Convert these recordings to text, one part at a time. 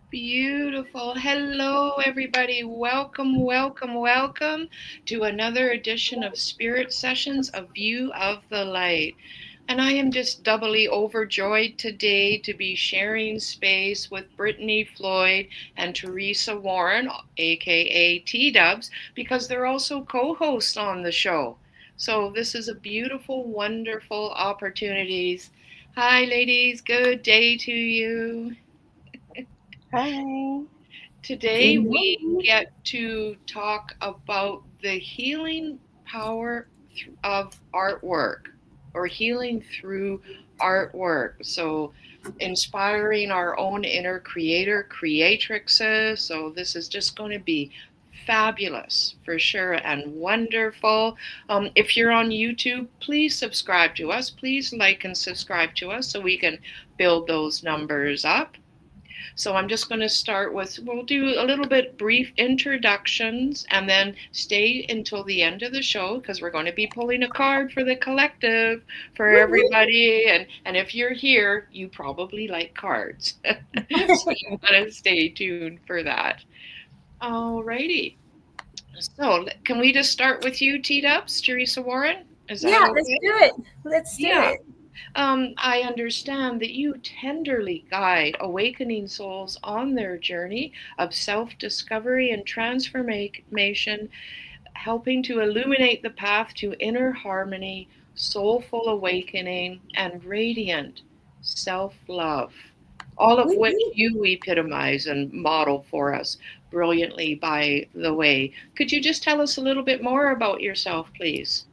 Beautiful. Hello, everybody. Welcome, welcome, welcome to another edition of Spirit Sessions, A View of the Light. And I am just doubly overjoyed today to be sharing space with Brittany Floyd and Teresa Warren, aka TDubs, because they're also co hosts on the show. So this is a beautiful, wonderful opportunity. Hi, ladies. Good day to you. Hi. Good Today we morning. get to talk about the healing power of artwork or healing through artwork. So inspiring our own inner creator, creatrixes. So this is just going to be fabulous for sure and wonderful. If you're on YouTube, please subscribe to us. Please like and subscribe to us so we can build those numbers up. So I'm just going to start with, we'll do a little bit brief introductions and then stay until the end of the show because we're going to be pulling a card for the collective for Woo woo. everybody. And if you're here, you probably like cards. So you want to stay tuned for that. Alrighty. So can we just start with you, T-Dubs, Teresa Warren? Is that Yeah, let's okay? do it. Let's do Yeah. it. I understand that you tenderly guide awakening souls on their journey of self discovery and transformation, helping to illuminate the path to inner harmony, soulful awakening, and radiant self love. All of Woo which woo. you epitomize and model for us brilliantly, by the way. Could you just tell us a little bit more about yourself, please?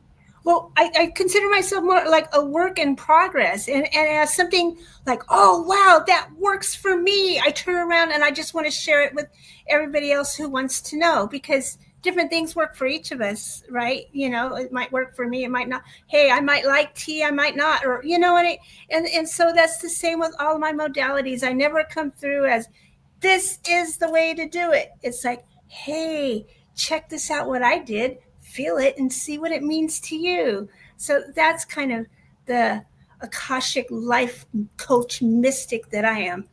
Well, I consider myself more like a work in progress, and as something like, oh wow, that works for me. I turn around and I just want to share it with everybody else who wants to know, because different things work for each of us, right? It might work for me, it might not. Hey, I might like tea, I might not, or and so that's the same with all my modalities. I never come through as this is the way to do it. It's like, hey, check this out, what I did, feel it, and see what it means to you. So that's kind of the Akashic life coach mystic that I am.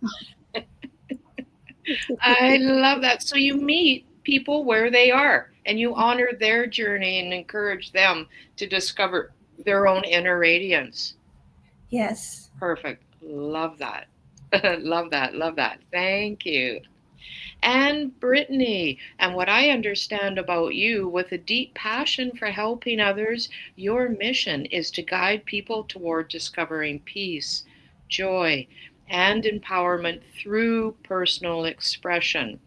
I love that. So you meet people where they are and you honor their journey and encourage them to discover their own inner radiance. Yes. Perfect. Love that. Love that. Love that. Thank you. And Brittany, and what I understand about you, with a deep passion for helping others, your mission is to guide people toward discovering peace, joy, and empowerment through personal expression.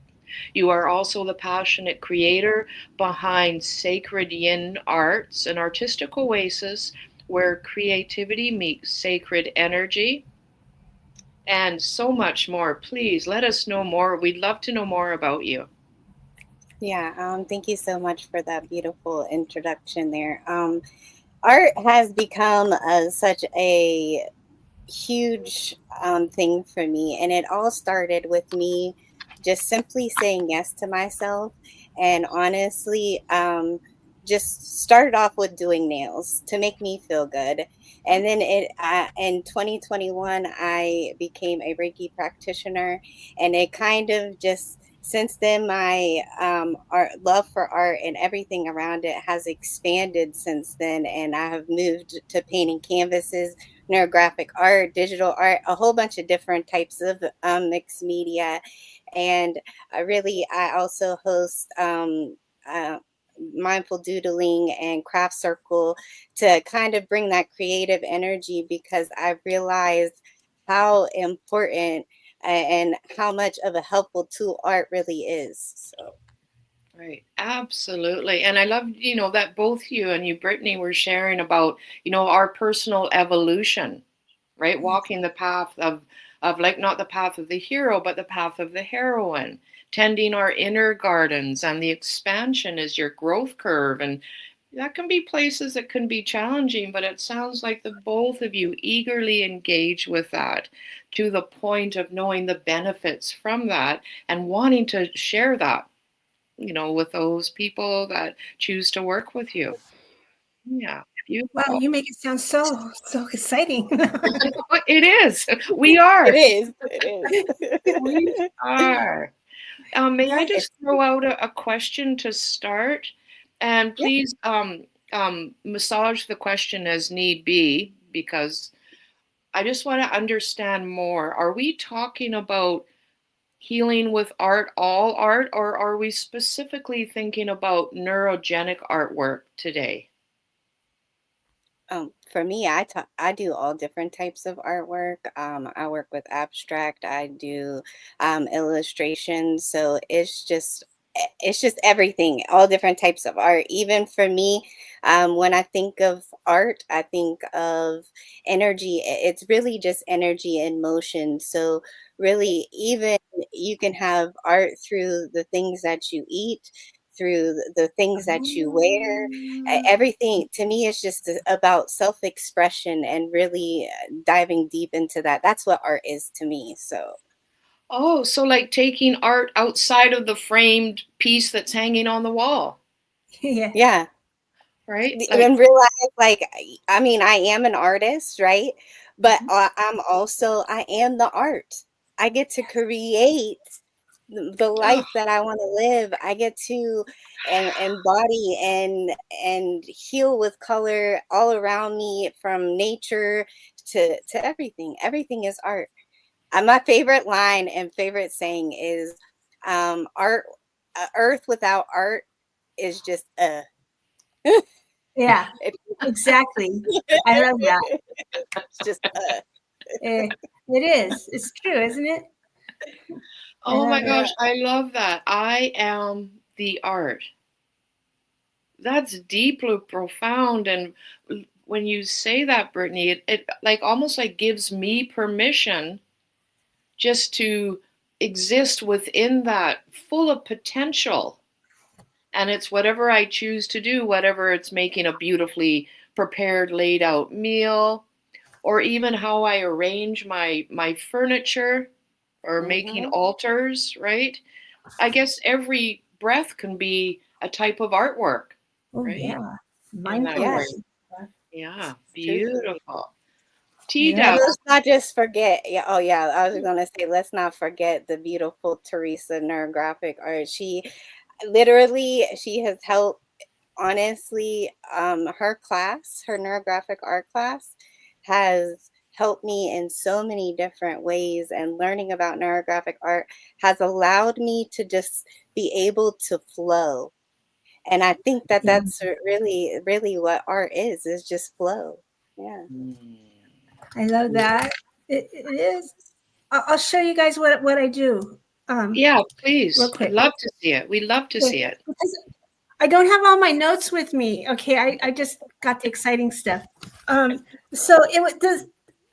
You are also the passionate creator behind Sacred Yin Arts, an artistic oasis where creativity meets sacred energy, and so much more. Please let us know more. We'd love to know more about you. Yeah, thank you so much for that beautiful introduction there. Art has become such a huge thing for me, and it all started with me just simply saying yes to myself. And honestly, just started off with doing nails to make me feel good. And then in 2021, I became a Reiki practitioner, and it kind of just since then my art love for art and everything around it has expanded since then, and I have moved to painting canvases, neurographic art, digital art, a whole bunch of different types of mixed media. And I also host uh, mindful doodling and craft circle to kind of bring that creative energy, because I realized how important and how much of a helpful tool art really is. So Right, absolutely. And I love, that both you and you, Brittany, were sharing about, our personal evolution, right? Walking the path of like not the path of the hero, but the path of the heroine, tending our inner gardens, and the expansion is your growth curve. And that can be places that can be challenging, but it sounds like the both of you eagerly engage with that to the point of knowing the benefits from that and wanting to share that, with those people that choose to work with you. Yeah. Wow, Beautiful. you make it sound so exciting. It is. We are. It is. It We is. are. May I Yeah. just throw out a question to start? And Yeah. please massage the question as need be, because I just want to understand more. Are we talking about healing with art, all art, or are we specifically thinking about neurogenic artwork today? For me, I do all different types of artwork. I work with abstract. I do illustration. So it's just everything, all different types of art. Even for me, when I think of art, I think of energy. It's really just energy in motion. So really, even you can have art through the things that you eat, through the things that you wear. Everything to me is just about self-expression and really diving deep into that. That's what art is to me. So Oh, so like taking art outside of the framed piece that's hanging on the wall, Yeah. yeah, right? Like, and realize, like, I mean, I am an artist, right? But I am the art. I get to create the oh, life that I want to live. I get to embody and heal with color all around me, from nature to everything. Everything is art. My favorite line and favorite saying is, art, earth without art is just Yeah, it, exactly. I love that. it's just It is. It's true, isn't it? I oh my love it. gosh, I love that. I am the art. That's deeply profound. And when you say that, Brittany, it like almost like gives me permission just to exist within that, full of potential. And it's whatever I choose to do, whatever it's making a beautifully prepared, laid out meal, or even how I arrange my furniture, or making mhm. altars, right? I guess every breath can be a type of artwork, Oh right? yeah, In that way. Yes, mindfulness. Yeah, truthfully. beautiful. I T love And Dub. that. let's not just forget, yeah, oh yeah, I was gonna say, let's not forget the beautiful Teresa neurographic art. She has helped, honestly, her neurographic art class has helped me in so many different ways, and learning about neurographic art has allowed me to just be able to flow. And I think that Yeah, that's really, really what art is just flow. Yeah. I love that. It is. I'll show you guys what I do. Yeah, Real please. I'd quick. love to see it. We'd love to Okay. see it. Because I don't have all my notes with me. Okay, I just got the exciting stuff. Um, so the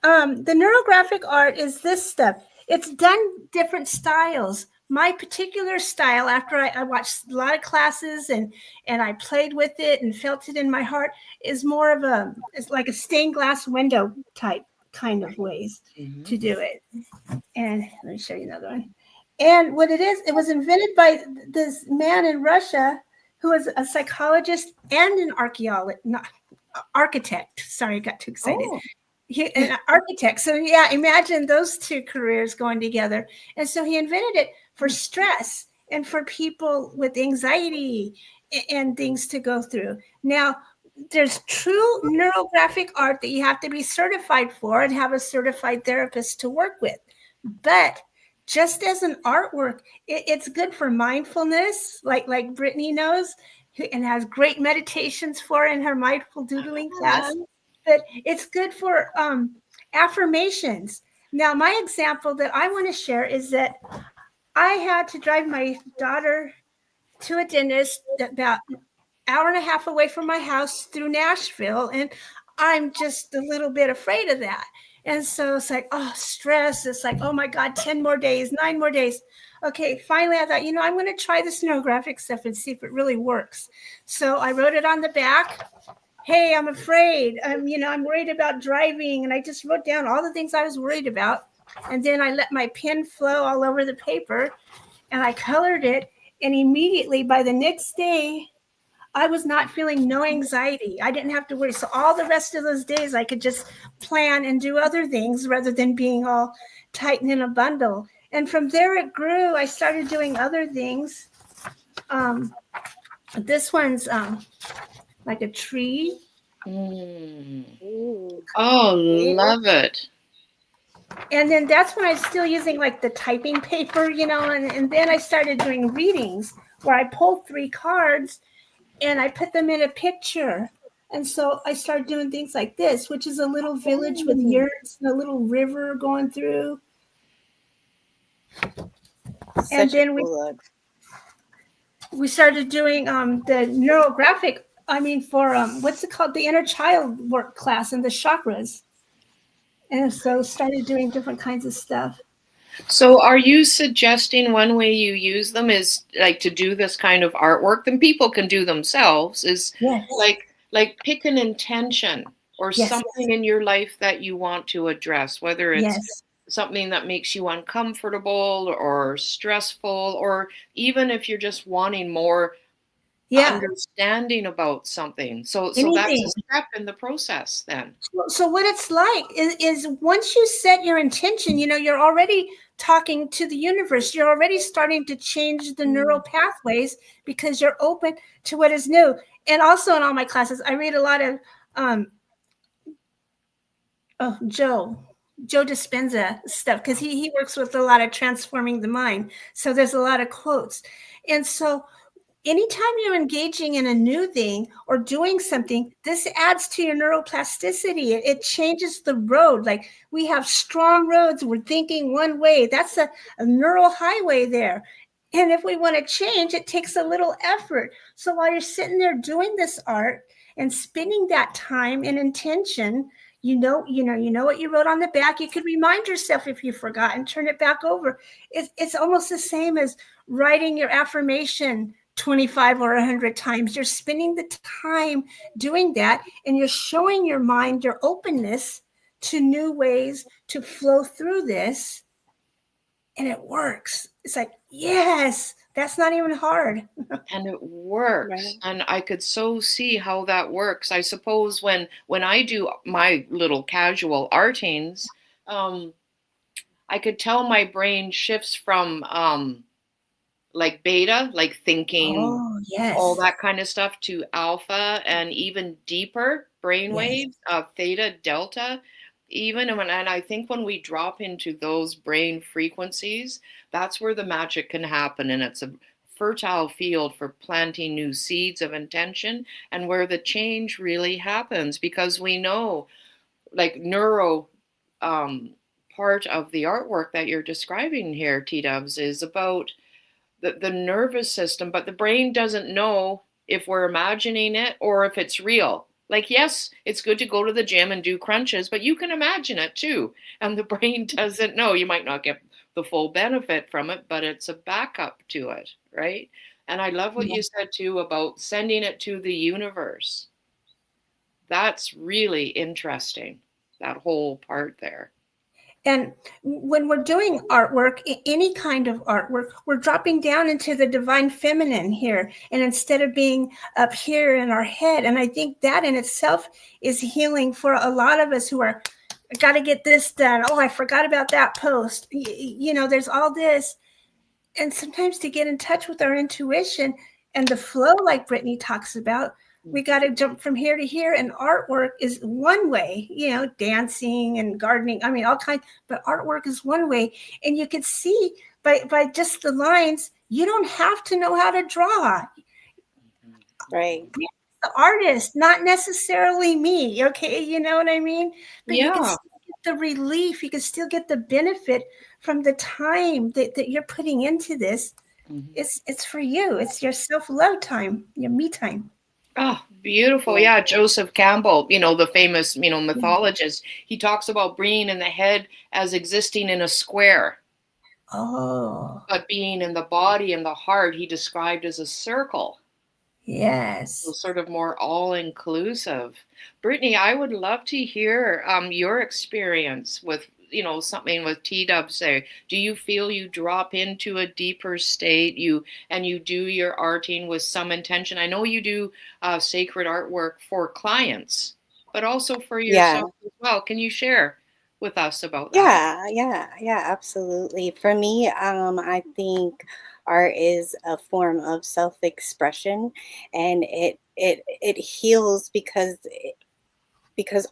neurographic art is this stuff. It's done different styles. My particular style, after I watched a lot of classes and I played with it and felt it in my heart, is more of it's like a stained glass window type kind of ways Mhm. to do it. And let me show you another one. And what it is, it was invented by this man in Russia who was a psychologist and an archaeologist, not architect. Sorry, I got too excited. Oh, An architect. So yeah, imagine those two careers going together. And so he invented it for stress and for people with anxiety and things to go through. Now, there's true neurographic art that you have to be certified for and have a certified therapist to work with. But just as an artwork, it's good for mindfulness, like Brittany knows and has great meditations for in her mindful doodling class. But it's good for affirmations. Now, my example that I want to share is that I had to drive my daughter to a dentist about an hour and a half away from my house through Nashville, and I'm just a little bit afraid of that. And so it's like, oh, stress. It's like, oh my God, 10 more days, 9 more days. Okay, finally I thought, I'm going to try this neurographic stuff and see if it really works. So I wrote it on the back. Hey, I'm afraid. I'm worried about driving. And I just wrote down all the things I was worried about. And then I let my pen flow all over the paper and I colored it. And immediately by the next day, I was not feeling no anxiety. I didn't have to worry. So all the rest of those days, I could just plan and do other things rather than being all tightened in a bundle. And from there it grew. I started doing other things. This one's like a tree. Ooh, Oh, love it. And then that's when I was still using like the typing paper, and then I started doing readings where I pulled 3 cards and I put them in a picture. And so I started doing things like this, which is a little village with yurts and a little river going through. such And then a cool look. we started doing the neurographic, for what's it called? The inner child work class and the chakras. And so started doing different kinds of stuff. So are you suggesting one way you use them is like to do this kind of artwork that people can do themselves is Yes. like pick an intention or Yes. something in your life that you want to address, whether it's Yes. something that makes you uncomfortable or stressful, or even if you're just wanting more understanding about something. So that's Anything. a step in the process then. So what it's like is once you set your intention, you're already talking to the universe. You're already starting to change the neural pathways because you're open to what is new. And also in all my classes, I read a lot of Joe Dispenza stuff because he works with a lot of transforming the mind. So there's a lot of quotes. And so anytime you're engaging in a new thing or doing something, this adds to your neuroplasticity. It changes the road. Like we have strong roads. We're thinking one way. That's a neural highway there. And if we want to change, it takes a little effort. So while you're sitting there doing this art and spending that time and intention, you know what you wrote on the back. You could remind yourself if you forgot and turn it back over. It's almost the same as writing your affirmation 25 or 100 times. You're spending the time doing that, and you're showing your mind your openness to new ways to flow through this, and it works. It's like, yes, that's not even hard. And it works. Right. And I could so see how that works. I suppose when I do my little casual artings, I could tell my brain shifts from like beta, like thinking, all that kind of stuff, to alpha and even deeper brain waves, theta, delta, even. And I think when we drop into those brain frequencies, that's where the magic can happen. And it's a fertile field for planting new seeds of intention and where the change really happens, because we know like neuro part of the artwork that you're describing here, TDubs, is about the nervous system, but the brain doesn't know if we're imagining it or if it's real. Like, yes, it's good to go to the gym and do crunches, but you can imagine it too. And the brain doesn't know. You might not get the full benefit from it, but it's a backup to it, right? And I love what you said too about sending it to the universe. That's really interesting, that whole part there. And when we're doing artwork, any kind of artwork, we're dropping down into the divine feminine here. And instead of being up here in our head, and I think that in itself is healing for a lot of us who are, I got to get this done. Oh, I forgot about that post. There's all this. And sometimes to get in touch with our intuition and the flow, like Brittany talks about, we got to jump from here to here. And artwork is one way, dancing and gardening. I mean, all kinds, but artwork is one way. And you can see by just the lines, you don't have to know how to draw. Right. The artist, not necessarily me. Okay. You know what I mean? But you can still get the relief. You can still get the benefit from the time that you're putting into this. It's for you. It's your self-love time, your me time. Oh, beautiful. Yeah. Joseph Campbell, the famous, mythologist, he talks about being in the head as existing in a square. Oh. But being in the body and the heart, he described as a circle. Yes. sort of more all-inclusive. Brittany, I would love to hear your experience with, something with TDubs there. Do you feel you drop into a deeper state, you do your arting with some intention? I know you do sacred artwork for clients, but also for Yeah. yourself as well. Can you share with us about that? Yeah, absolutely. For me, I think art is a form of self-expression, and it heals because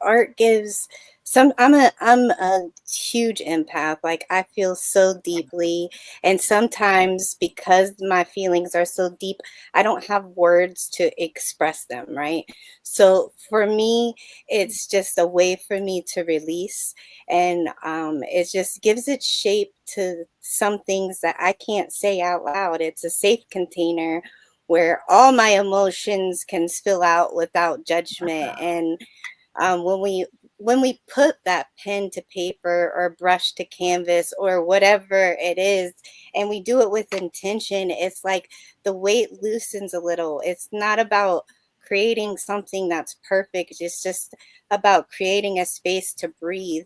art gives some. I'm a huge empath. Like, I feel so deeply, and sometimes because my feelings are so deep, I don't have words to express them, right? So for me, it's just a way for me to release, and it just gives it shape to some things that I can't say out loud. It's a safe container where all my emotions can spill out without judgment. And when we put that pen to paper or brush to canvas or whatever it is, and we do it with intention, it's like the weight loosens a little. It's not about creating something that's perfect. It's just about creating a space to breathe.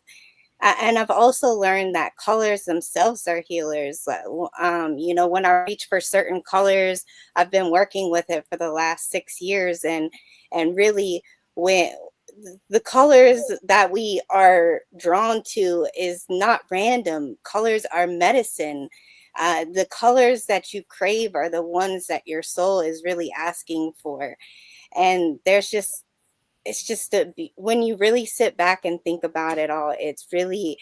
And I've also learned that colors themselves are healers. When I reach for certain colors, I've been working with it for the last 6 years, and really, when the colors that we are drawn to is not random. Colors are medicine. The colors that you crave are the ones that your soul is really asking for. And when you really sit back and think about it all, it's really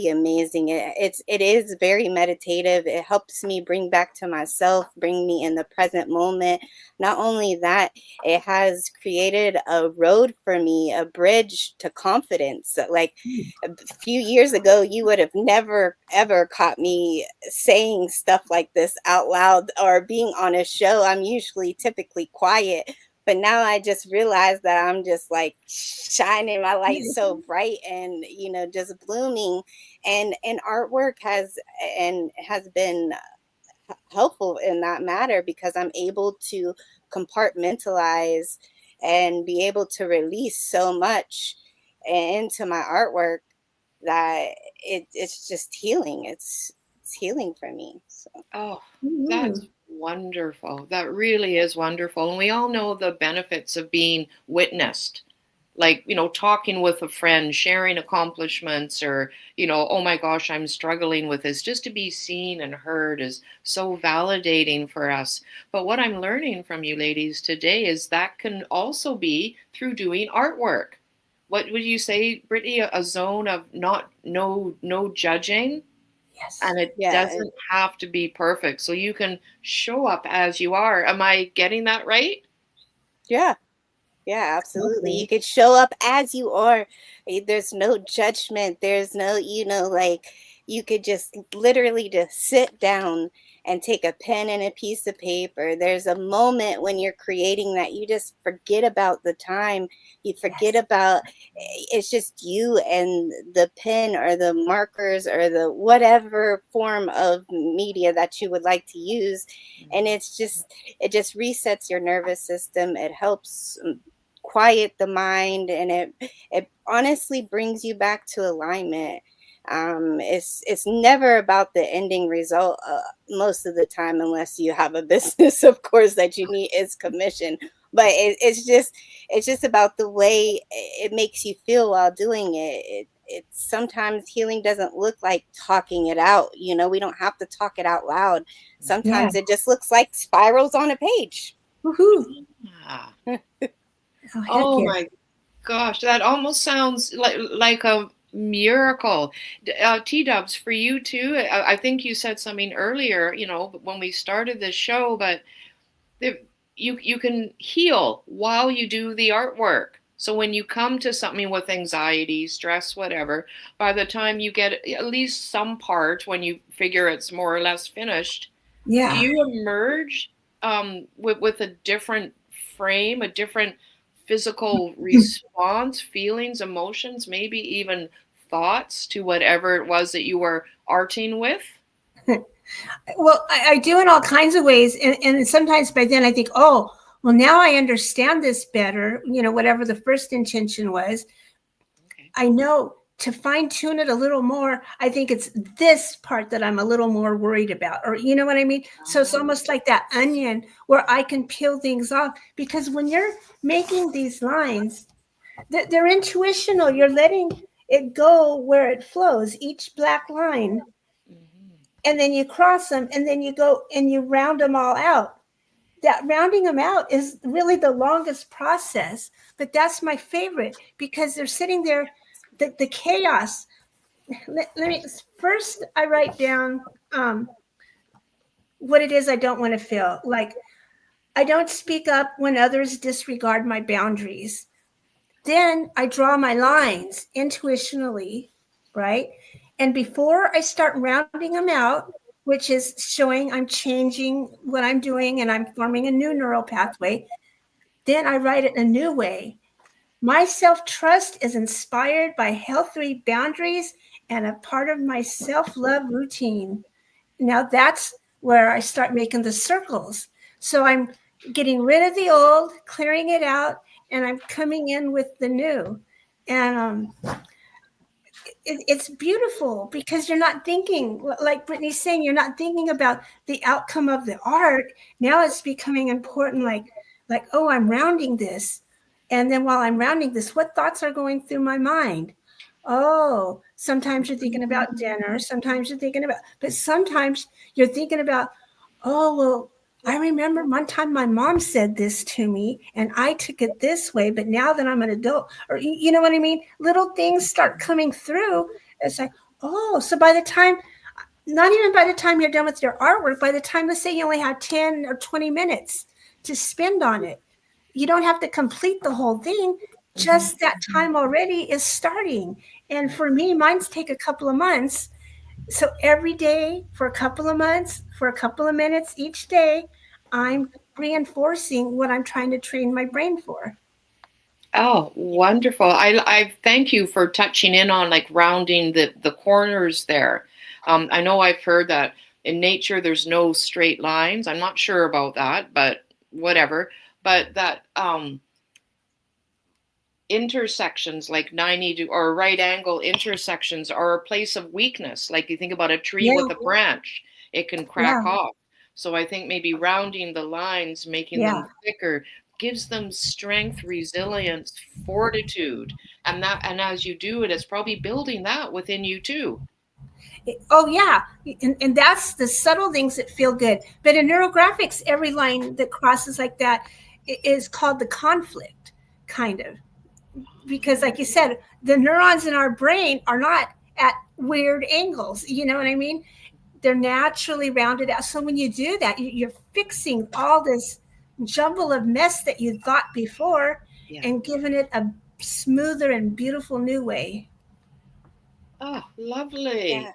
amazing. It is very meditative. It helps me bring back to myself, bring me in the present moment. Not only that, it has created a road for me, a bridge to confidence. Like, a few years ago, you would have never ever caught me saying stuff like this out loud or being on a show. I'm usually typically quiet, but now I just realized that I'm just like shining my light so bright, and just blooming. And artwork has been helpful in that matter, because I'm able to compartmentalize and be able to release so much into my artwork that it's just healing. It's healing for me. So Oh, that's Mhm. wonderful. That really is wonderful. And we all know the benefits of being witnessed, like, talking with a friend, sharing accomplishments, or, oh my gosh, I'm struggling with this. Just to be seen and heard is so validating for us. But what I'm learning from you ladies today is that can also be through doing artwork. What would you say, Brittany? A zone of no judging, Yes. and it yeah, doesn't have to be perfect. So you can show up as you are. Am I getting that right? yeah. Yeah, absolutely. You Okay. could show up as you are. There's no judgment. There's no, like, you could just literally just sit down and take a pen and a piece of paper. There's a moment when you're creating that you just forget about the time. You forget Yes. about, it's just you and the pen or the markers or the whatever form of media that you would like to use. And it just resets your nervous system. It helps quiet the mind, and it honestly brings you back to alignment. It's never about the ending result, most of the time, unless you have a business, of course, that you need is commission. But it's just about the way it makes you feel while doing it. Sometimes healing doesn't look like talking it out. We don't have to talk it out loud. Yeah. Sometimes it just looks like spirals on a page. Woohoo. Yeah. Oh, heck Oh yeah. my gosh, that almost sounds like a miracle. T-dubs for you too. I think you said something earlier, when we started this show, but the, you can heal while you do the artwork. So when you come to something with anxiety, stress, whatever, by the time you get at least some part, when you figure it's more or less finished, do Yeah. you emerge with a different frame, a different physical response, feelings, emotions, maybe even thoughts to whatever it was that you were arting with? Well, I do in all kinds of ways, and sometimes by then I think, oh, well, now I understand this better, whatever the first intention was. Okay. I know to fine tune it a little more, I think it's this part that I'm a little more worried about, or you know what I mean? So it's almost like that onion where I can peel things off, because when you're making these lines, they're intuitional. You're letting it go where it flows, each black line, Mm-hmm. and then you cross them, and then you go and you round them all out. That rounding them out is really the longest process, but that's my favorite, because they're sitting there, the chaos. Let me first, I write down what it is I don't want to feel. Like, I don't speak up when others disregard my boundaries. Then I draw my lines intuitionally, right? And before I start rounding them out, which is showing I'm changing what I'm doing and I'm forming a new neural pathway, then I write it a new way. My self-trust is inspired by healthy boundaries and a part of my self-love routine. Now that's where I start making the circles. So I'm getting rid of the old, clearing it out, and I'm coming in with the new. And it's beautiful, because you're not thinking, like Brittany's saying, you're not thinking about the outcome of the art. Now it's becoming important, like, oh, I'm rounding this. And then while I'm rounding this, what thoughts are going through my mind? Oh, sometimes you're thinking about dinner. Sometimes you're thinking about, but sometimes you're thinking about, oh, well, I remember one time my mom said this to me and I took it this way, but now that I'm an adult, or you know what I mean? Little things start coming through. It's like, oh, so by the time, not even by the time you're done with your artwork, by the time, let's say you only have 10 or 20 minutes to spend on it, you don't have to complete the whole thing. Just that time already is starting. And for me, mine's take a couple of months. So every day for a couple of months, for a couple of minutes each day, I'm reinforcing what I'm trying to train my brain for. Oh, wonderful. I thank you for touching in on like rounding the corners there. I know I've heard that in nature there's no straight lines. I'm not sure about that, but whatever. But that intersections like 90 or right angle intersections are a place of weakness. Like you think about a tree with a branch, it can crack off. So I think maybe rounding the lines, making them thicker, gives them strength, resilience, fortitude. And as you do it, it's probably building that within you too. Oh yeah, and that's the subtle things that feel good. But in neurographics, every line that crosses like that is called the conflict, kind of, because like you said, the neurons in our brain are not at weird angles. You know what I mean? They're naturally rounded out. So when you do that, you're fixing all this jumble of mess that you thought before, and giving it a smoother and beautiful new way. Oh, lovely. Yeah.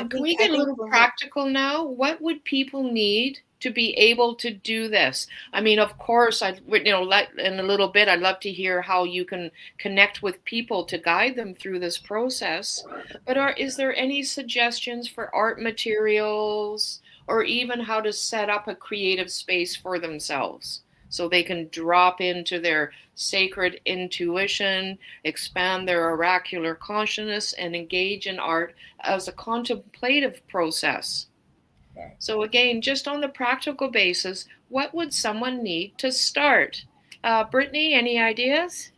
Can we get a little practical now? What would people need to be able to do this? I mean, of course, in a little bit, I'd love to hear how you can connect with people to guide them through this process. But is there any suggestions for art materials or even how to set up a creative space for themselves so they can drop into their sacred intuition, expand their oracular consciousness, and engage in art as a contemplative process? So again, just on the practical basis, what would someone need to start? Brittany, any ideas?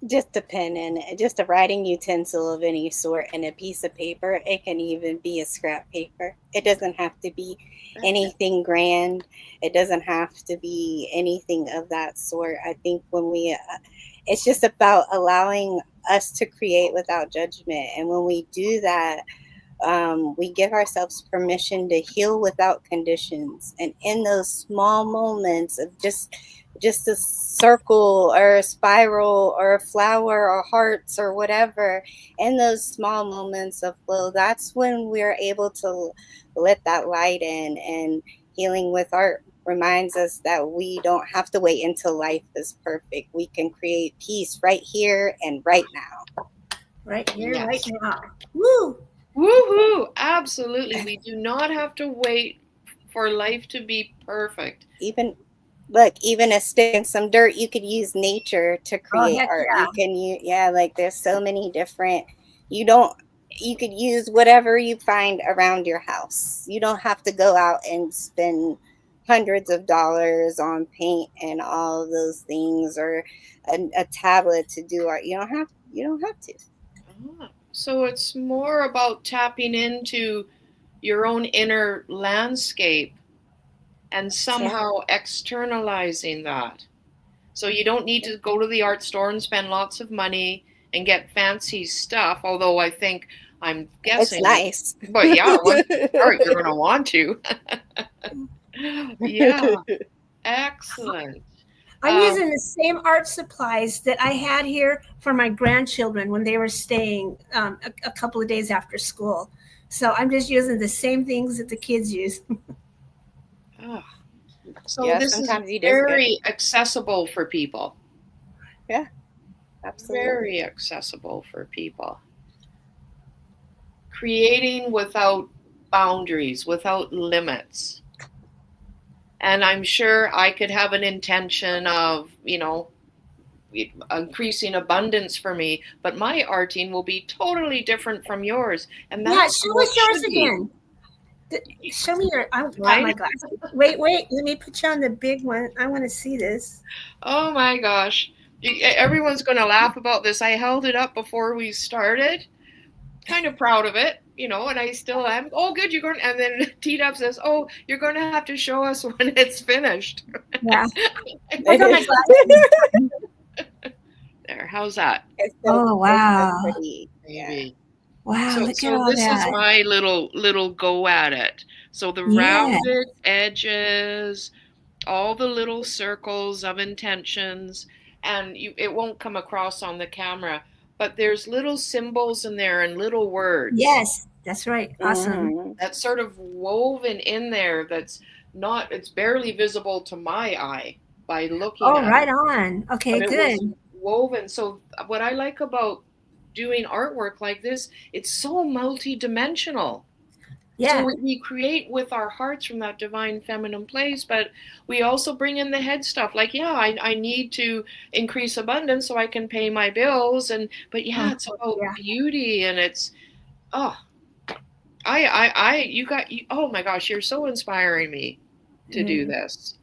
Just a pen and just a writing utensil of any sort and a piece of paper. It can even be a scrap paper. It doesn't have to be anything grand. It doesn't have to be anything of that sort. I think it's just about allowing us to create without judgment. And when we do that, we give ourselves permission to heal without conditions. And in those small moments of just a circle or a spiral or a flower or hearts or whatever, in those small moments of flow, that's when we're able to let that light in. And healing with art reminds us that we don't have to wait until life is perfect. We can create peace right here and right now. Right here, right now. Woo! Woohoo! Absolutely. We do not have to wait for life to be perfect. Even Look, even a stick and some dirt, you could use nature to Oh, create heck art. yeah. You can use, yeah, like there's so many different, you don't, you could use whatever you find around your house. You don't have to go out and spend hundreds of dollars on paint and all of those things, or a tablet to do art. You don't have to. So it's more about tapping into your own inner landscape and somehow externalizing that. So you don't need to go to the art store and spend lots of money and get fancy stuff, although I'm guessing. It's nice. But yeah, once you start, you're going to want to. Yeah, excellent. I'm using the same art supplies that I had here for my grandchildren when they were staying a couple of days after school. So I'm just using the same things that the kids use. So Yeah, this is sometimes you just very accessible for people. Yeah, absolutely. Very accessible for people. Creating without boundaries, without limits. And I'm sure I could have an intention of, increasing abundance for me, but my arting will be totally different from yours. And that's show us yours again. Show me your. I've got my glasses. Wait. Let me put you on the big one. I want to see this. Oh my gosh. Everyone's going to laugh about this. I held it up before we started. Kind of proud of it, and I still am. Oh, good, you're going. And then TDubs says, "Oh, you're going to have to show us when it's finished." Yeah. I got my glasses. There, how's that? Oh wow. It's so pretty. Maybe. Wow, So, look at all this that. is my little go at it. So the rounded edges, all the little circles of intentions, and it won't come across on the camera, but there's little symbols in there and little words. Yes, that's right. Awesome. That's sort of woven in there. It's barely visible to my eye by looking at it. Oh, right on. Okay, good. Woven. So what I like about doing artwork like this, it's so multi-dimensional. Yeah. So we create with our hearts from that divine feminine place, but we also bring in the head stuff. Like, I need to increase abundance so I can pay my bills. But it's about beauty, and it's, oh my gosh, you're so inspiring me to do this.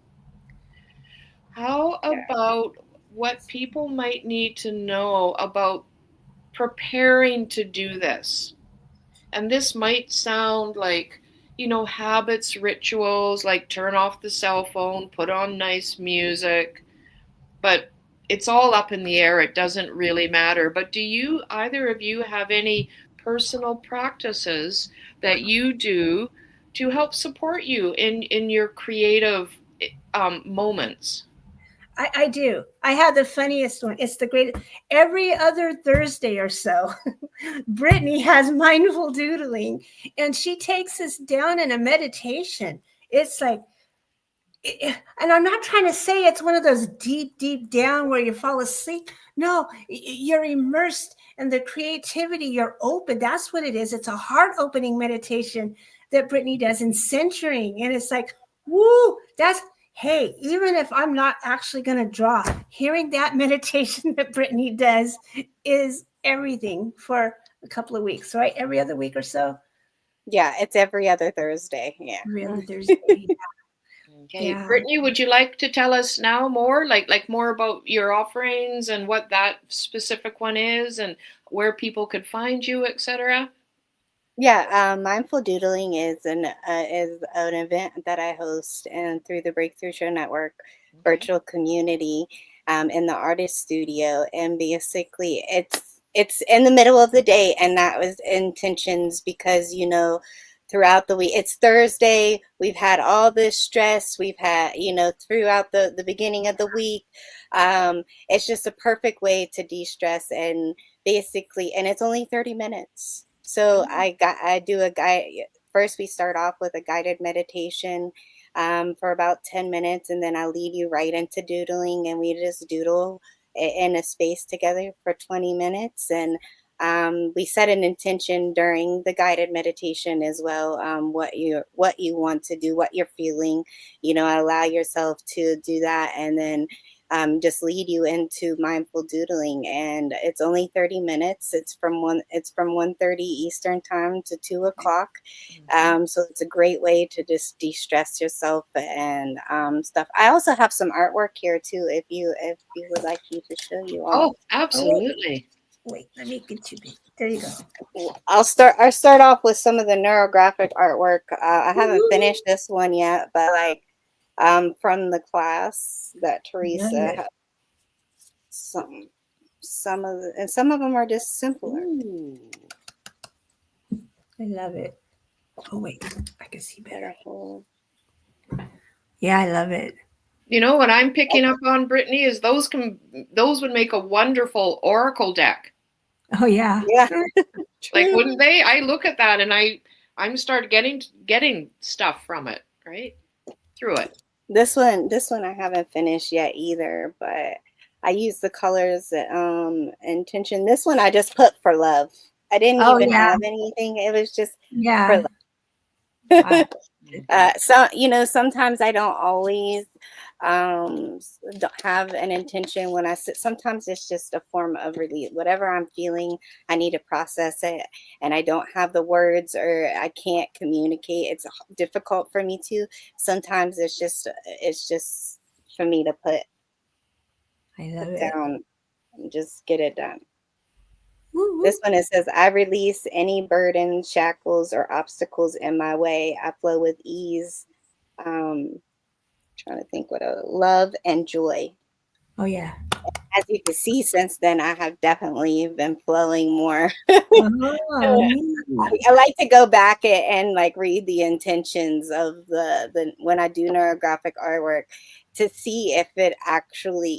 How about what people might need to know about preparing to do this? And this might sound like, habits, rituals, like turn off the cell phone, put on nice music, but it's all up in the air. It doesn't really matter. But do either of you have any personal practices that you do to help support you in your creative moments? I do. I have the funniest one. It's the greatest. Every other Thursday or so, Brittany has mindful doodling, and she takes us down in a meditation. It's like, and I'm not trying to say it's one of those deep down where you fall asleep. No, you're immersed in the creativity. You're open. That's what it is. It's a heart opening meditation that Brittany does in centering. And it's like, woo, hey, even if I'm not actually going to draw, hearing that meditation that Brittany does is everything for a couple of weeks, right? Every other week or so. Yeah, it's every other Thursday. Yeah. Every other Thursday. Okay, Brittany, would you like to tell us now more, like more about your offerings and what that specific one is and where people could find you, etc.? Yeah, mindful doodling is an event that I host and through the Breakthrough Show Network virtual community in the artist studio, and basically it's in the middle of the day, and that was intentions because throughout the week, it's Thursday, we've had all this stress, we've had throughout the beginning of the week, it's just a perfect way to de-stress, and basically, and it's only 30 minutes. So I do a guide. First, we start off with a guided meditation for about 10 minutes, and then I lead you right into doodling, and we just doodle in a space together for 20 minutes. And We set an intention during the guided meditation as well. What you want to do, what you're feeling, allow yourself to do that, and then just lead you into mindful doodling. And it's only 30 minutes. It's from 1:30 Eastern time to 2:00. So it's a great way to just de-stress yourself and stuff. I also have some artwork here too, if you would like me to show you all. Oh, absolutely. Wait, let me get you. There you go. I'll start off with some of the neurographic artwork. I haven't finished this one yet, but from the class that Teresa had, some of them are just simpler. Ooh. I love it. Oh wait, I can see better. Yeah, I love it. What I'm picking up on, Brittany, is those would make a wonderful oracle deck. Oh yeah. Yeah. Like, wouldn't they? I look at that and I'm start getting stuff from it, right? Through it. This one I haven't finished yet either, but I use the colors intention. This one I just put for love. I didn't even have anything. It was just for love. So sometimes I don't always don't have an intention when I sit. Sometimes it's just a form of relief. Whatever I'm feeling, I need to process it, and I don't have the words, or I can't communicate. It's difficult for me to. Sometimes it's just for me to put down and just get it done. Woo-hoo. This one, it says, I release any burdens, shackles, or obstacles in my way. I flow with ease. Trying to think what love and joy. Oh yeah. As you can see, since then I have definitely been flowing more. I like to go back and read the intentions of the when I do neurographic artwork to see if it actually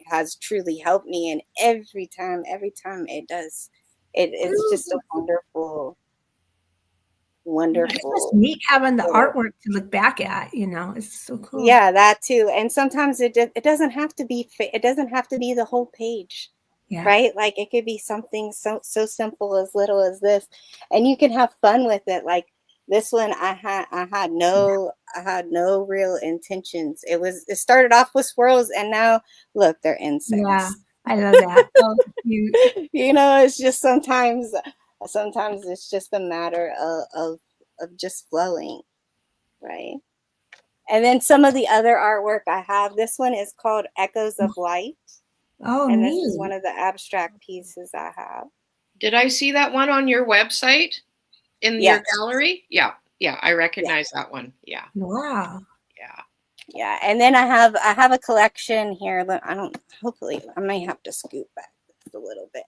has truly helped me. And every time it does, it's just a wonderful. It's neat having the artwork to look back at. It's so cool. Yeah, that too. And sometimes it doesn't have to be the whole page, right? Like, it could be something so simple, as little as this, and you can have fun with it. Like this one, I had no real intentions. It started off with swirls, and now look, they're insects. Yeah, I love that. Oh, cute. It's just sometimes it's just a matter of just flowing, right? And then some of the other artwork I have, this one is called Echoes of Light. Oh, and neat. This is one of the abstract pieces I have. Did I see that one on your website in your gallery? Yeah, I recognize that one. Yeah. Wow. Yeah, and then I have a collection here. Hopefully I may have to scoop back just a little bit.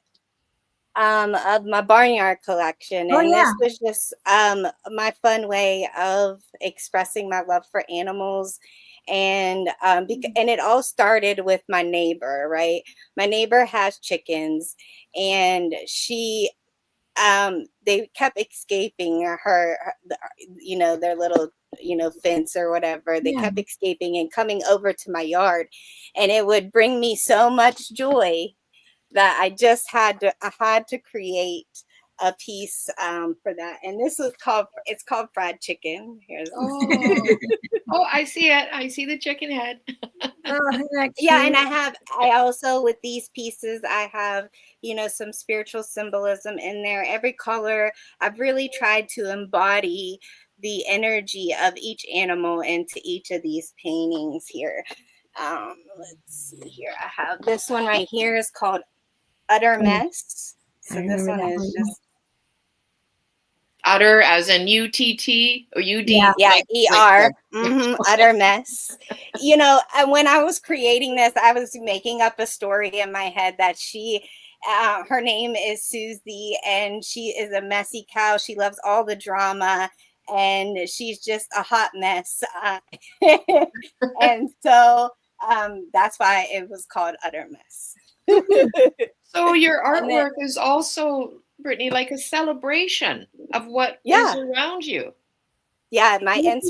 Of my barnyard collection, and this was just my fun way of expressing my love for animals, and and it all started with my neighbor. Right, my neighbor has chickens, and she they kept escaping their little fence or whatever. They kept escaping and coming over to my yard, and it would bring me so much joy that I just had to create a piece for that. And this is called fried chicken. Here's oh, I see it. I see the chicken head. Yeah, and I also, with these pieces, I have some spiritual symbolism in there. Every color, I've really tried to embody the energy of each animal into each of these paintings here. Let's see here. I have this one right here is called Utter Mess. So this one is just utter, as in UTT or UD. Yeah, ER. Utter mess. And when I was creating this, I was making up a story in my head that her name is Susie, and she is a messy cow. She loves all the drama, and she's just a hot mess. And so that's why it was called Utter Mess. So your artwork is also, Brittany, like a celebration of what is around you. Yeah, Books.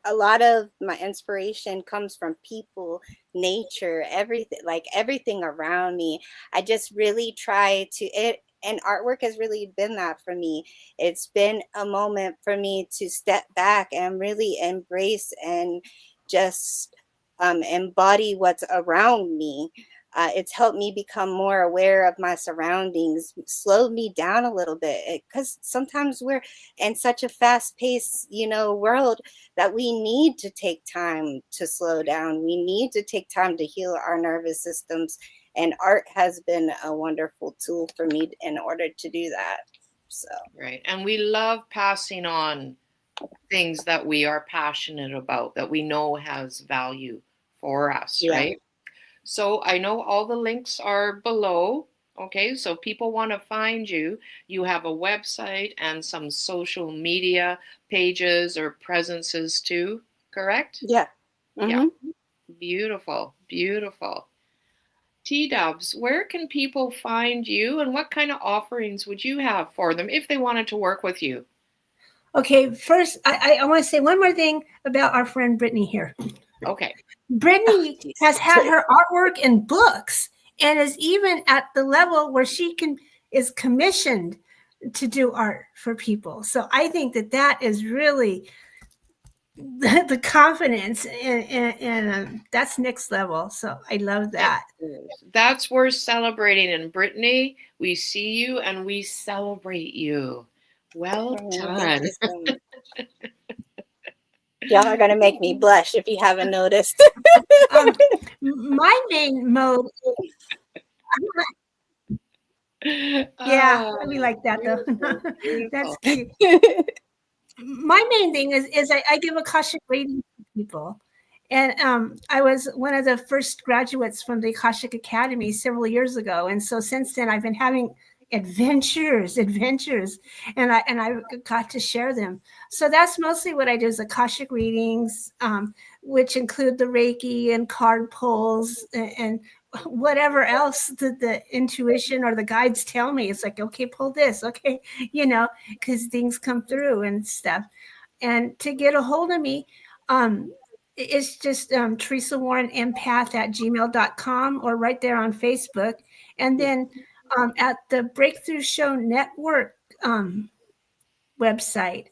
a lot of my inspiration comes from people, nature, everything around me. I just really try to it and artwork has really been that for me. It's been a moment for me to step back and really embrace and just embody what's around me. It's helped me become more aware of my surroundings, slowed me down a little bit because sometimes we're in such a fast-paced, world that we need to take time to slow down. We need to take time to heal our nervous systems, and art has been a wonderful tool for me in order to do that. So Right. And we love passing on things that we are passionate about, that we know has value for us, yeah, right? So I know all the links are below. Okay, so people want to find you. You have a website and some social media pages or presences too, correct? yeah. Yeah, Hmm. beautiful, beautiful. TDubs, where can people find you and what kind of offerings would you have for them if they wanted to work with you? Okay, first, I want to say one more thing about our friend Brittany here. Okay. Brittany Oh, has had her artwork in books and is even at the level where she is commissioned to do art for people. So I think that is really the confidence, and that's next level. So I love that. That's worth celebrating. And Brittany, we see you and we celebrate you. Well thank done. you so much. Y'all are gonna make me blush if you haven't noticed. My main mode, yeah, we like that though. Beautiful, That's beautiful. cute. My main thing is I give Akashic readings to people. And I was one of the first graduates from the Akashic Academy several years ago. And so since then, I've been having adventures, and I got to share them. So that's mostly what I do is Akashic readings, which include the Reiki and card pulls and whatever else the intuition or the guides tell me. It's like, okay, pull this. Okay, because things come through and stuff. And to get a hold of me, it's just Teresa Warren Empath at gmail.com or right there on Facebook. And then at the Breakthrough Show Network website,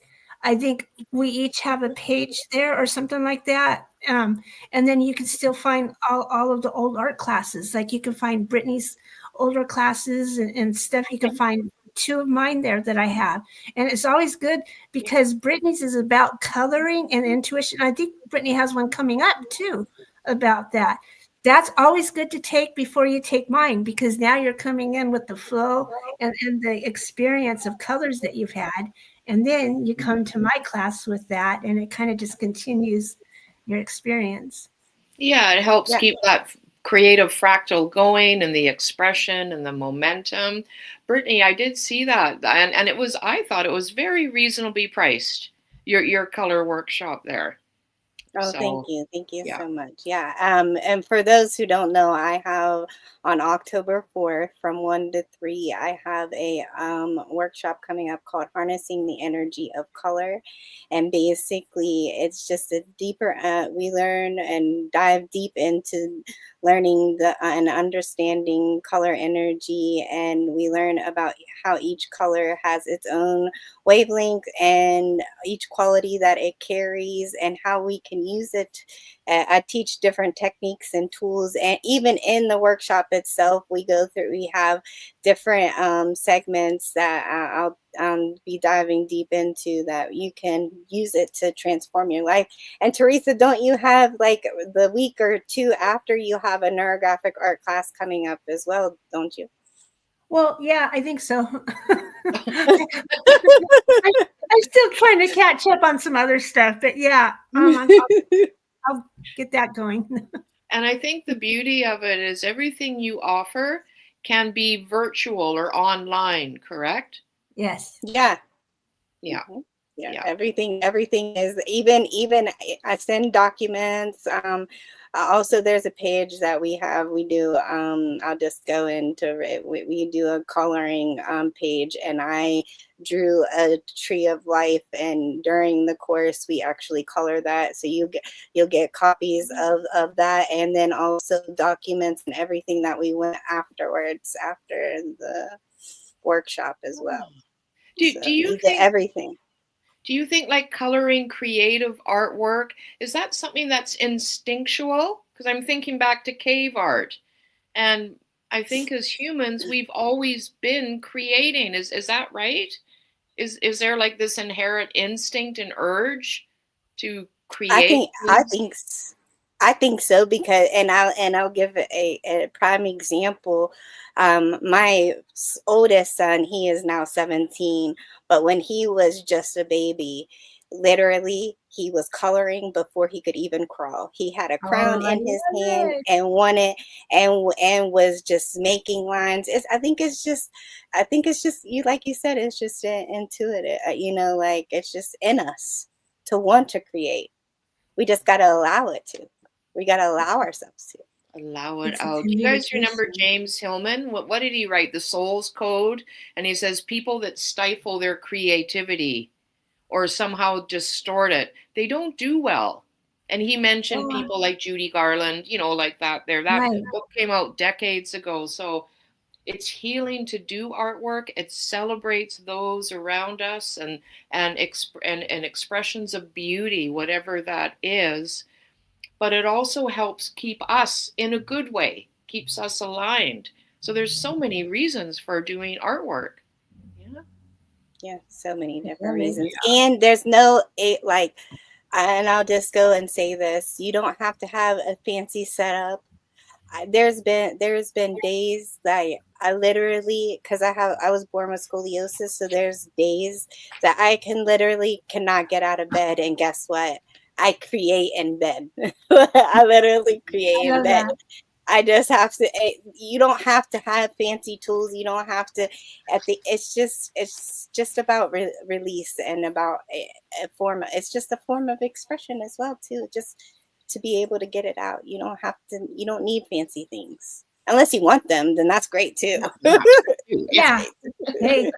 I think we each have a page there or something like that. And then you can still find all of the old art classes. Like you can find Brittany's older classes and stuff. You can find 2 of mine there that I have. And it's always good because Brittany's is about coloring and intuition. I think Brittany has one coming up too about that. That's always good to take before you take mine because now you're coming in with the flow and the experience of colors that you've had. And then you come to my class with that, and it kind of just continues your experience. Yeah, it helps Yeah. keep that creative fractal going and the expression and the momentum. Brittany, I did see that, and I thought it was very reasonably priced. Your color workshop there. Oh, thank So you. Thank you yeah. so much. Yeah. And for those who don't know, I have on October 4th from 1 to 3, I have a workshop coming up called Harnessing the Energy of Color. And basically, it's just a deeper, we learn and dive deep into learning and understanding color energy. And we learn about how each color has its own wavelength and each quality that it carries and how we can use it. I teach different techniques and tools, and even in the workshop itself, we have different segments that I'll be diving deep into that you can use it to transform your life. And Teresa, don't you have like the week or 2 after you have a neurographic art class coming up as well, don't you? Well, yeah, I think so. I'm still trying to catch up on some other stuff, but yeah, I'll get that going. And I think the beauty of it is everything you offer can be virtual or online, correct? Yes. Yeah. Yeah. Mhm. Yeah, Yeah. everything is even I send documents. Also, there's a page that we do, I'll just go into it. We do a coloring page, and I drew a tree of life, and during the course we actually color that, so you'll get copies of that, and then also documents and everything that we went afterwards after the workshop as well. Do So you you get think everything. do you think like coloring creative artwork, is that something that's instinctual? Because I'm thinking back to cave art, and I think as humans we've always been creating. Is that right? Is there like this inherent instinct and urge to I create think I things? think s- I think so, because I'll give a prime example. My oldest son, he is now 17, but when he was just a baby, literally he was coloring before he could even crawl. He had a Oh, crown I in his love hand it. and wanted and was just making lines. I think it's just you, like you said, it's just intuitive. Like it's just in us to want to create. We just got to allow it to. We got to allow ourselves to. Allow it It's a out. Do you guys remember communication. James Hillman? What did he write? The Soul's Code? And he says people that stifle their creativity or somehow distort it, they don't do well. And he mentioned Oh, people like Judy Garland, like that there. That right. book came out decades ago. So it's healing to do artwork. It celebrates those around us and expressions of beauty, whatever that is. But it also helps keep us in a good way, keeps us aligned. So there's so many reasons for doing artwork. Yeah. Yeah, so many I different love it. reasons. And there's no like, and I'll just go and say this: you don't have to have a fancy setup. There's been days that I literally, because I was born with scoliosis, so there's days that I literally cannot get out of bed, and guess what? I create in bed. I literally I create in love bed. that. I just have to. You don't have to have fancy tools. You don't have to. It's just about release, and about a form. It's just a form of expression as well too. Just to be able to get it out. You don't have to. You don't need fancy things unless you want them. Then that's great too. That's true. That's Yeah. Hey,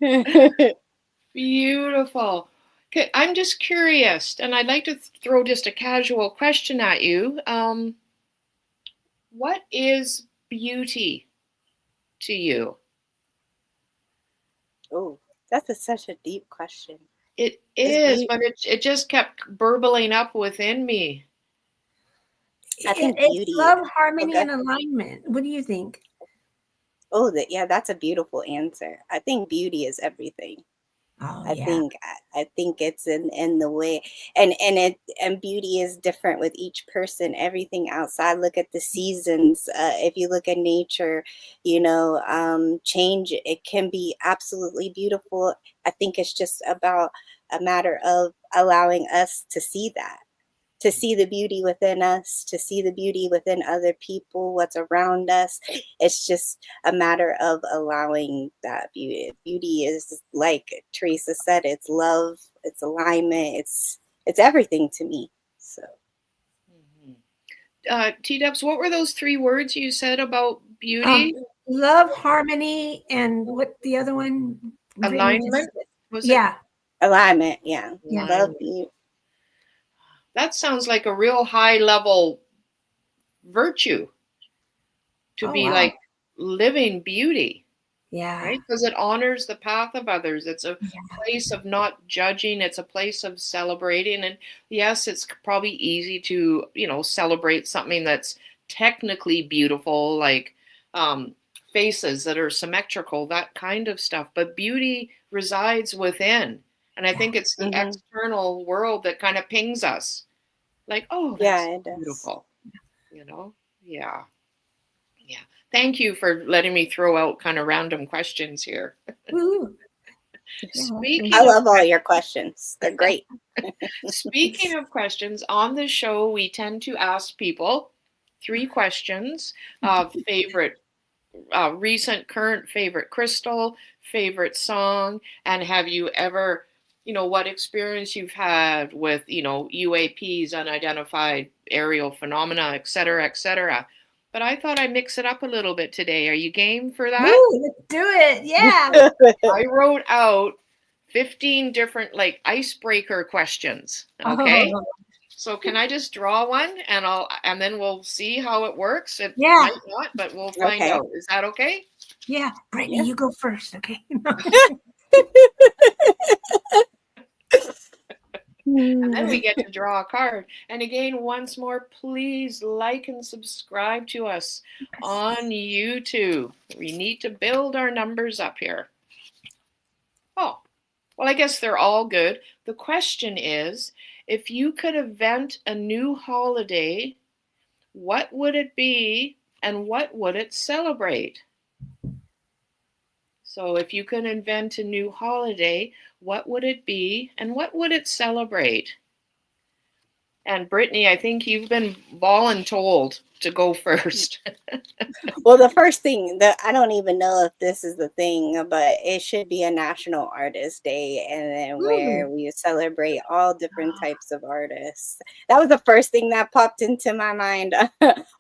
great. Beautiful. Okay, I'm just curious, and I'd like to throw just a casual question at you. What is beauty to you? Oh, such a deep question. It Is is, beauty? but it just kept burbling up within me. I think it's beauty. love, harmony, Okay. and alignment. What do you think? Oh, yeah, that's a beautiful answer. I think beauty is everything. Oh, I yeah. think I think it's in the way, and beauty is different with each person. Everything outside. Look at the seasons. If you look at nature, change. It can be absolutely beautiful. I think it's just about a matter of allowing us to see that, to see the beauty within us, to see the beauty within other people, what's around us. It's just a matter of allowing that beauty. Beauty is, like Teresa said, it's love, it's alignment, it's everything to me. So TDubs, what were those three words you said about Um, beauty? love, harmony, and what the other one? Brittany just Alignment? said. Was it Yeah. alignment, yeah. Yeah. Love alignment? beauty. That sounds like a real high level virtue to Oh, be wow. like living beauty, Yeah. right? Because it honors the path of others. It's a Yeah. place of not judging. It's a place of celebrating. And yes, it's probably easy to, celebrate something that's technically beautiful, like faces that are symmetrical, that kind of stuff. But beauty resides within. And I Yeah. think it's the Hmm. external world that kind of pings us like, oh, Yeah, that's it does. beautiful, Yeah. Yeah. Thank you for letting me throw out kind of random questions here. Woo. Yeah, that's great. I Speaking of love all your questions. They're great. speaking of questions, on the show we tend to ask people 3 questions of favorite recent current favorite crystal, favorite song, and have you ever what experience you've had with, UAPs, unidentified aerial phenomena, et cetera, et cetera. But I thought I'd mix it up a little bit today. Are you game for that? Ooh, let's do it. Yeah. I wrote out 15 different icebreaker questions. Okay. Oh. So can I just draw one and then we'll see how it works? It Yeah. might not, but we'll find out. Is that okay? Yeah. Brittany, you go first. Okay. And then we get to draw a card. And again, once more, please like and subscribe to us on YouTube. We need to build our numbers up here. Oh, well, I guess they're all good. The question is, if you could invent a new holiday, what would it be and what would it celebrate? So if you could invent a new holiday, what would it be and what would it celebrate? And Brittany, I think you've been voluntold to go first. Well, the first thing that I don't even know if this is the thing, but it should be a National Artist Day, and then where we celebrate all different types of artists. That was the first thing that popped into my mind.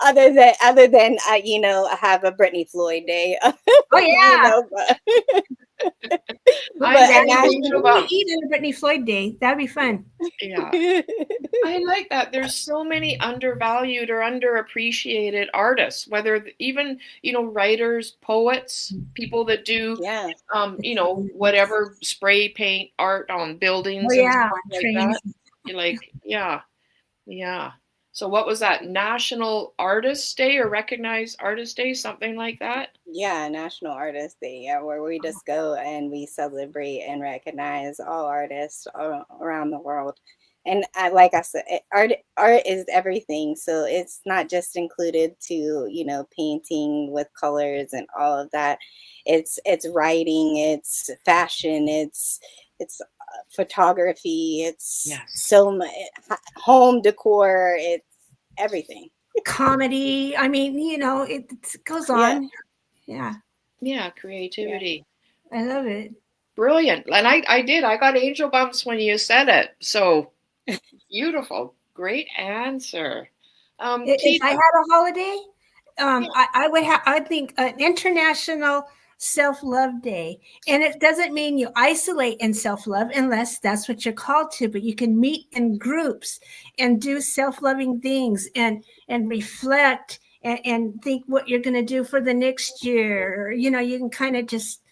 other than have a Brittany Floyd Day. Oh yeah. We eat on a Brittany Floyd Day. That'd be fun. Yeah. I like that. There's so many undervalued or underappreciated artists, whether even, writers, poets, people that do, whatever spray paint art on buildings and stuff like that. Yeah. So what was that? National Artist Day or Recognized Artist Day, something like that? Yeah, National Artist Day, where we just go and we celebrate and recognize all artists around the world. And like I said, art is everything. So it's not just included to, painting with colors and all of that. It's writing, it's fashion, it's photography, it's so much home decor, it's everything. Comedy. I mean, it goes on. Yeah, creativity. I love it. Brilliant. And I got angel bumps when you said it. So beautiful. Great answer. If I had a holiday, I think an international self-love day. And it doesn't mean you isolate in self-love unless that's what you're called to, but you can meet in groups and do self-loving things and reflect and think what you're going to do for the next year. You can kind of just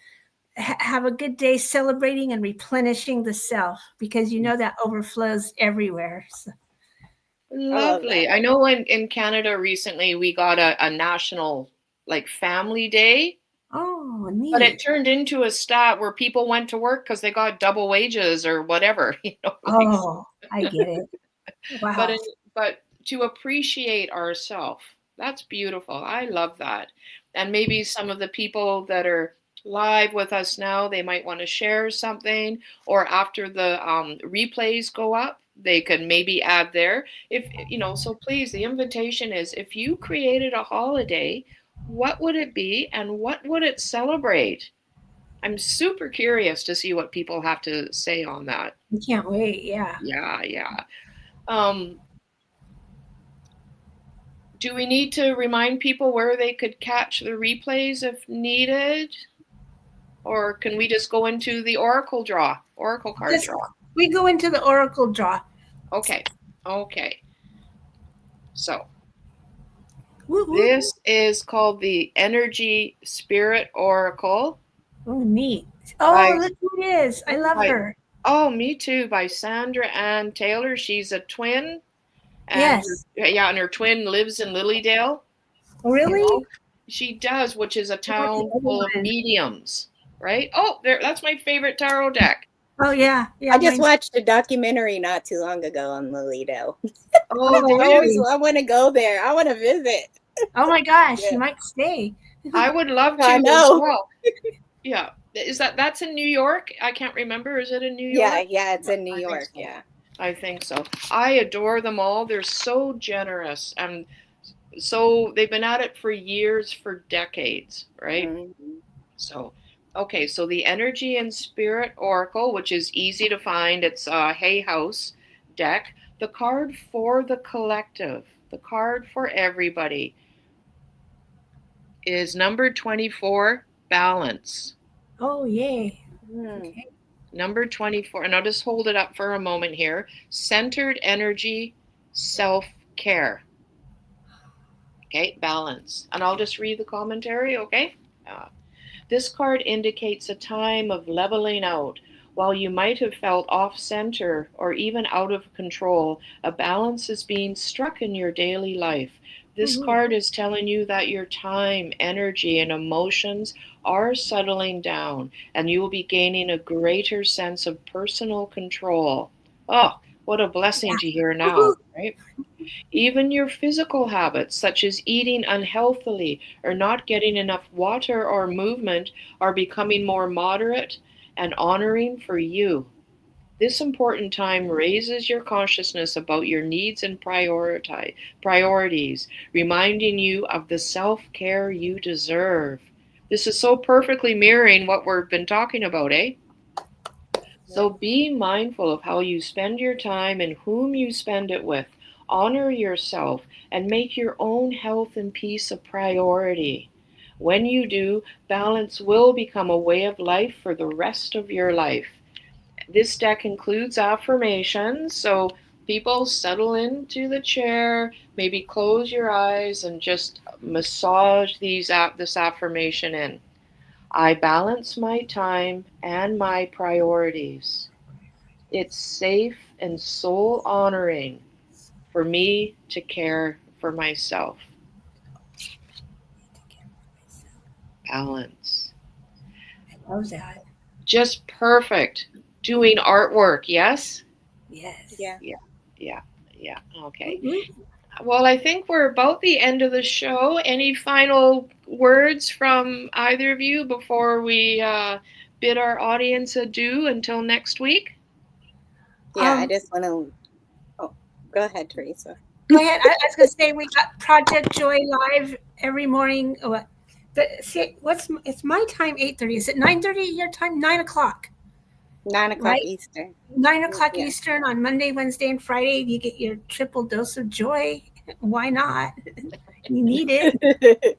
have a good day celebrating and replenishing the self, because that overflows everywhere. So. Lovely. I know in Canada recently we got a national family day. Oh, neat. But it turned into a stat where people went to work because they got double wages or whatever. Oh, I get it. Wow. But to appreciate ourselves, that's beautiful. I love that. And maybe some of the people that are live with us now, they might want to share something, or after the replays go up, they could maybe add there. So please, the invitation is, if you created a holiday, what would it be and what would it celebrate? I'm super curious to see what people have to say on that. I can't wait. Yeah. Yeah. Do we need to remind people where they could catch the replays if needed? Or can we just go into the oracle card draw? We go into the oracle draw. Okay. So this is called the Energy Spirit Oracle. Oh, neat. Oh, look who it is. I love her. Oh, me too. By Sandra Ann Taylor. She's a twin. And yes. And her twin lives in Lilydale. Really? She does, which is a town full of mediums. Right? Oh, that's my favorite tarot deck. Oh, yeah. I just watched a documentary not too long ago on Lilydale. Oh, I want to go there. I want to visit. Oh my gosh, you might stay. I would love to. I know. As well. Yeah. That's in New York? I can't remember. Is it in New York? Yeah, it's in New York. So. Yeah. I think so. I adore them all. They're so generous. And so they've been at it for years, for decades, right? Mm-hmm. So Okay, so the Energy and Spirit Oracle, which is easy to find, it's a Hay House deck. The card for the collective, the card for everybody, is number 24, Balance. Oh, yay. Mm. Okay. Number 24, and I'll just hold it up for a moment here. Centered energy, self-care. Okay, balance. And I'll just read the commentary, okay? This card indicates a time of leveling out. While you might have felt off center or even out of control, a balance is being struck in your daily life. This card is telling you that your time, energy, and emotions are settling down, and you will be gaining a greater sense of personal control. Oh, what a blessing to hear now, right? Even your physical habits, such as eating unhealthily or not getting enough water or movement, are becoming more moderate and honoring for you. This important time raises your consciousness about your needs and priorities, reminding you of the self-care you deserve. This is so perfectly mirroring what we've been talking about, eh? So be mindful of how you spend your time and whom you spend it with. Honor yourself and make your own health and peace a priority. When you do, balance will become a way of life for the rest of your life. This deck includes affirmations, so people settle into the chair, maybe close your eyes and just massage this affirmation in. I balance my time and my priorities. It's safe and soul honoring for me to care for myself. Balance. I love that. Just perfect. Doing artwork, yes? Yes. Yeah. Yeah. Okay. Mm-hmm. Well, I think we're about the end of the show. Any final words from either of you before we bid our audience adieu until next week? Yeah, I just want to. Oh, go ahead, Teresa. Go ahead. I was going to say we got Project Joy live every morning. It's my time 8:30. Is it 9:30 your time? 9 o'clock. 9 o'clock Right? Eastern. 9 o'clock Yeah. Eastern on Monday, Wednesday, and Friday. You get your triple dose of joy. Why not? You need it.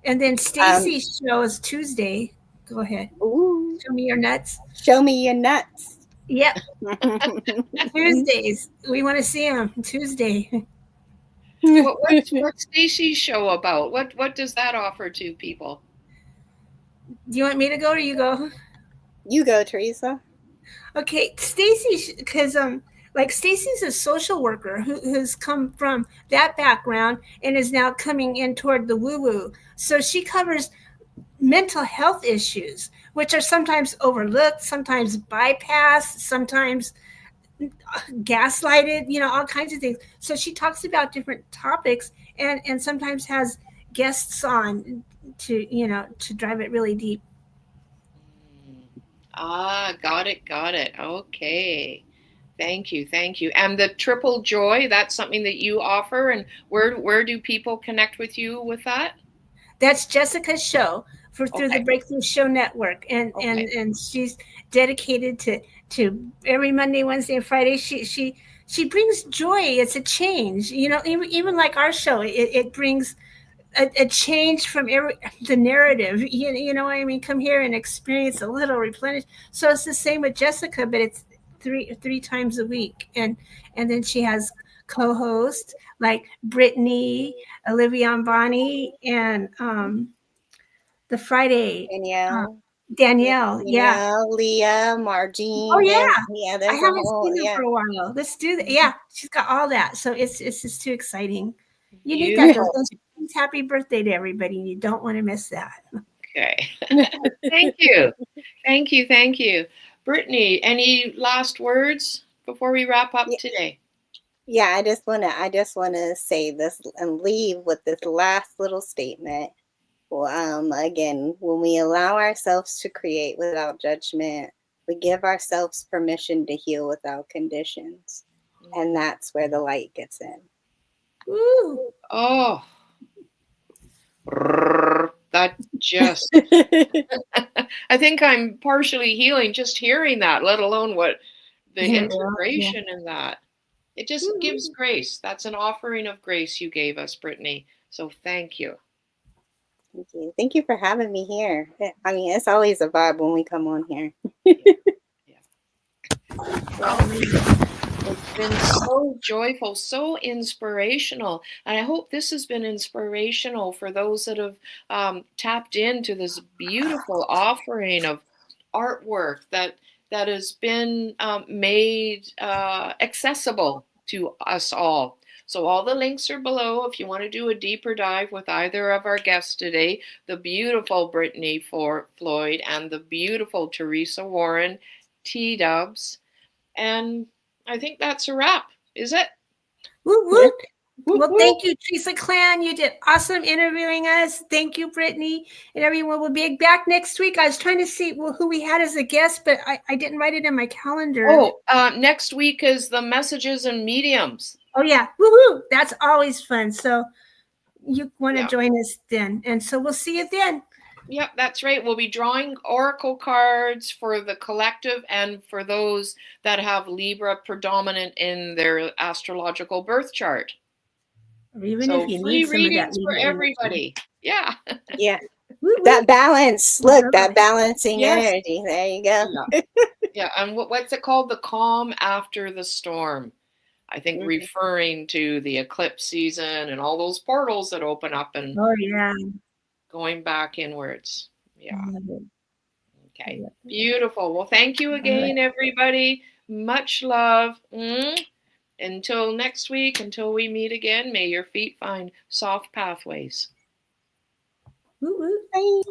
And then Stacy's show is Tuesday. Go ahead. Ooh, Show me your nuts. show me your nuts. Yep. Tuesdays. We want to see them. Tuesday. What's Stacy's show about? What does that offer to people? Do you want me to go or you go? You go, Teresa. Okay, Stacy, because like Stacy's a social worker who's come from that background and is now coming in toward the woo-woo. So she covers mental health issues, which are sometimes overlooked, sometimes bypassed, sometimes gaslighted, all kinds of things. So she talks about different topics and sometimes has guests on to drive it really deep. Got it. Okay. Thank you. And the triple joy, that's something that you offer, and where do people connect with you with that? That's Jessica's show through the Breakthrough Show Network, and she's dedicated to every Monday, Wednesday, and Friday. She brings joy. It's a change, even like our show, it brings a change from the narrative. You know what I mean? Come here and experience a little replenish. So it's the same with Jessica, but it's three times a week, and then she has co-hosts like Brittany, Olivia Ambani, and the Friday Danielle, Leah, Margine. Oh yeah, There's I haven't seen them yeah. for a while. Let's do that. Yeah, she's got all that, so it's just too exciting. You need that. Happy birthday to everybody. You don't want to miss that. Okay. Thank you. Brittany, any last words before we wrap up today? Yeah, I just wanna say this and leave with this last little statement. Again, when we allow ourselves to create without judgment, we give ourselves permission to heal without conditions. And that's where the light gets in. Woo! Oh, that just, I think I'm partially healing just hearing that, let alone what the integration in that. It just gives grace. That's an offering of grace you gave us, Brittany. So thank you. Thank you. Thank you for having me here. I mean, it's always a vibe when we come on here. It's been so joyful, so inspirational. And I hope this has been inspirational for those that have tapped into this beautiful offering of artwork that has been made accessible to us all. So all the links are below if you want to do a deeper dive with either of our guests today, the beautiful Brittany Floyd and the beautiful Teresa Warren, TDubs. And I think that's a wrap. Is it? Woo, woo. Well, thank you, Teresa Clan. You did awesome interviewing us. Thank you, Brittany, and everyone. We'll be back next week. I was trying to see who we had as a guest, but I didn't write it in my calendar. Oh, next week is the messages and mediums. Oh, yeah. Woo-hoo. That's always fun. So you want to join us then. And so we'll see you then. Yep, that's right. We'll be drawing oracle cards for the collective and for those that have Libra predominant in their astrological birth chart. Or even so if you free need readings for everybody. Yeah. Yeah. That balance. Look, that balancing energy. There you go. Yeah. And what's it called? The calm after the storm. I think referring to the eclipse season and all those portals that open up and going back inwards. Yeah. Okay. Beautiful. Well, thank you again, everybody. Much love. Until next week, until we meet again, may your feet find soft pathways. Bye.